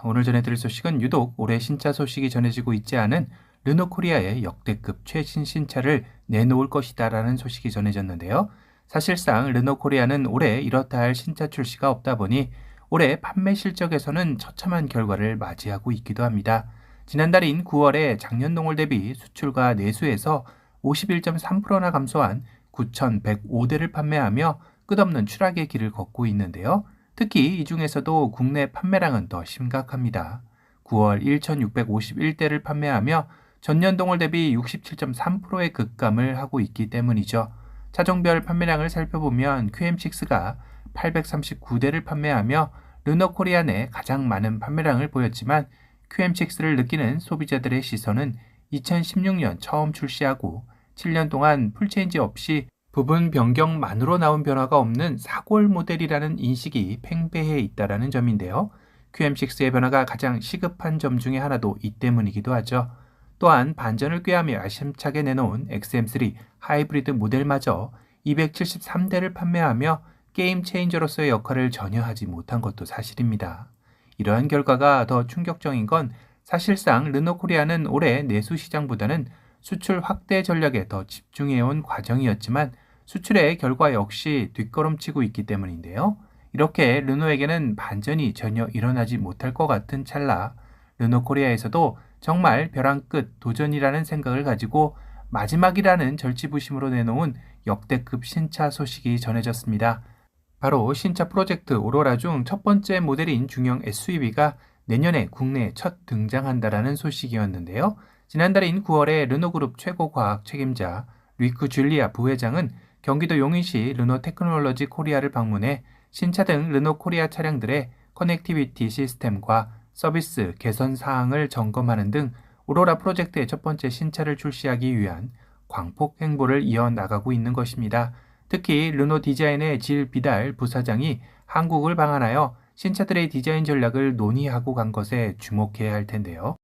오늘 전해드릴 소식은 유독 올해 신차 소식이 전해지고 있지 않은 르노코리아의 역대급 최신 신차를 내놓을 것이다라는 소식이 전해졌는데요. 사실상 르노코리아는 올해 이렇다 할 신차 출시가 없다 보니 올해 판매 실적에서는 처참한 결과를 맞이하고 있기도 합니다. 지난달인 9월에 작년 동월 대비 수출과 내수에서 51.3%나 감소한 9,105대를 판매하며 끝없는 추락의 길을 걷고 있는데요. 특히 이 중에서도 국내 판매량은 더 심각합니다. 9월 1,651대를 판매하며 전년 동월 대비 67.3%의 급감을 하고 있기 때문이죠. 차종별 판매량을 살펴보면 QM6가 839대를 판매하며 르노코리아 내 가장 많은 판매량을 보였지만 QM6를 느끼는 소비자들의 시선은 2016년 처음 출시하고 7년 동안 풀체인지 없이 부분 변경만으로 나온 변화가 없는 사골 모델이라는 인식이 팽배해 있다는 점인데요. QM6의 변화가 가장 시급한 점 중에 하나도 이 때문이기도 하죠. 또한 반전을 꾀하며 야심차게 내놓은 XM3 하이브리드 모델마저 273대를 판매하며 게임 체인저로서의 역할을 전혀 하지 못한 것도 사실입니다. 이러한 결과가 더 충격적인 건 사실상 르노코리아는 올해 내수 시장보다는 수출 확대 전략에 더 집중해온 과정이었지만 수출의 결과 역시 뒷걸음치고 있기 때문인데요. 이렇게 르노에게는 반전이 전혀 일어나지 못할 것 같은 찰나 르노코리아에서도 정말 벼랑 끝 도전이라는 생각을 가지고 마지막이라는 절치부심으로 내놓은 역대급 신차 소식이 전해졌습니다. 바로 신차 프로젝트 오로라 중 첫 번째 모델인 중형 SUV가 내년에 국내에 첫 등장한다라는 소식이었는데요. 지난달인 9월에 르노그룹 최고 과학 책임자 리크 줄리아 부회장은 경기도 용인시 르노 테크놀로지 코리아를 방문해 신차 등 르노 코리아 차량들의 커넥티비티 시스템과 서비스 개선 사항을 점검하는 등 오로라 프로젝트의 첫 번째 신차를 출시하기 위한 광폭 행보를 이어나가고 있는 것입니다. 특히 르노 디자인의 질 비달 부사장이 한국을 방한하여 신차들의 디자인 전략을 논의하고 간 것에 주목해야 할 텐데요.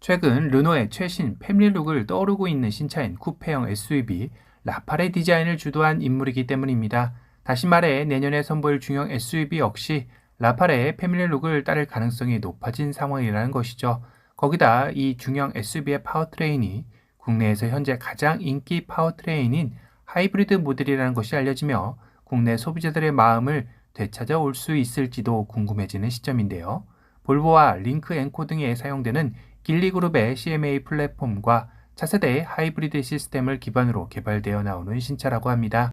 최근 르노의 최신 패밀리룩을 떠오르고 있는 신차인 쿠페형 SUV 라팔의 디자인을 주도한 인물이기 때문입니다. 다시 말해 내년에 선보일 중형 SUV 역시 라팔의 패밀리룩을 따를 가능성이 높아진 상황이라는 것이죠. 거기다 이 중형 SUV의 파워트레인이 국내에서 현재 가장 인기 파워트레인인 하이브리드 모델이라는 것이 알려지며 국내 소비자들의 마음을 되찾아올 수 있을지도 궁금해지는 시점인데요. 볼보와 링크 앵코 등에 사용되는 길리그룹의 CMA 플랫폼과 차세대 하이브리드 시스템을 기반으로 개발되어 나오는 신차라고 합니다.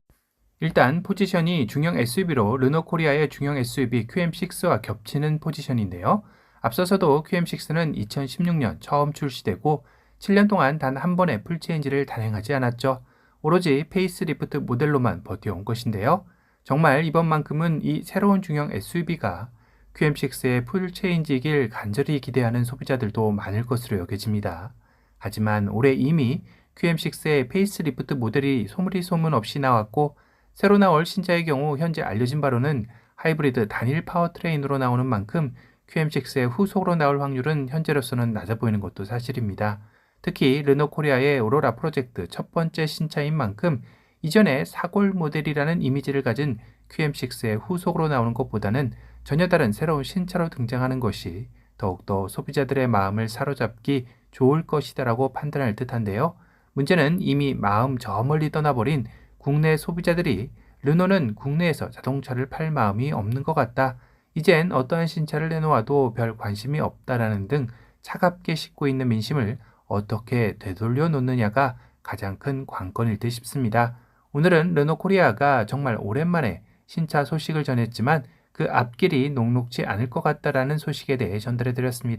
일단 포지션이 중형 SUV로 르노코리아의 중형 SUV QM6와 겹치는 포지션인데요. 앞서서도 QM6는 2016년 처음 출시되고 7년 동안 단 한 번의 풀체인지를 단행하지 않았죠. 오로지 페이스리프트 모델로만 버텨온 것인데요. 정말 이번만큼은 이 새로운 중형 SUV가 QM6의 풀체인지이길 간절히 기대하는 소비자들도 많을 것으로 여겨집니다. 하지만 올해 이미 QM6의 페이스리프트 모델이 소문 없이 나왔고 새로 나올 신차의 경우 현재 알려진 바로는 하이브리드 단일 파워트레인으로 나오는 만큼 QM6의 후속으로 나올 확률은 현재로서는 낮아 보이는 것도 사실입니다. 특히 르노코리아의 오로라 프로젝트 첫 번째 신차인 만큼 이전에 사골 모델이라는 이미지를 가진 QM6의 후속으로 나오는 것보다는 전혀 다른 새로운 신차로 등장하는 것이 더욱더 소비자들의 마음을 사로잡기 좋을 것이다라고 판단할 듯한데요. 문제는 이미 마음 저 멀리 떠나버린 국내 소비자들이 르노는 국내에서 자동차를 팔 마음이 없는 것 같다. 이젠 어떠한 신차를 내놓아도 별 관심이 없다라는 등 차갑게 식고 있는 민심을 어떻게 되돌려 놓느냐가 가장 큰 관건일 듯 싶습니다. 오늘은 르노코리아가 정말 오랜만에 신차 소식을 전했지만 그 앞길이 녹록지 않을 것 같다라는 소식에 대해 전달해 드렸습니다.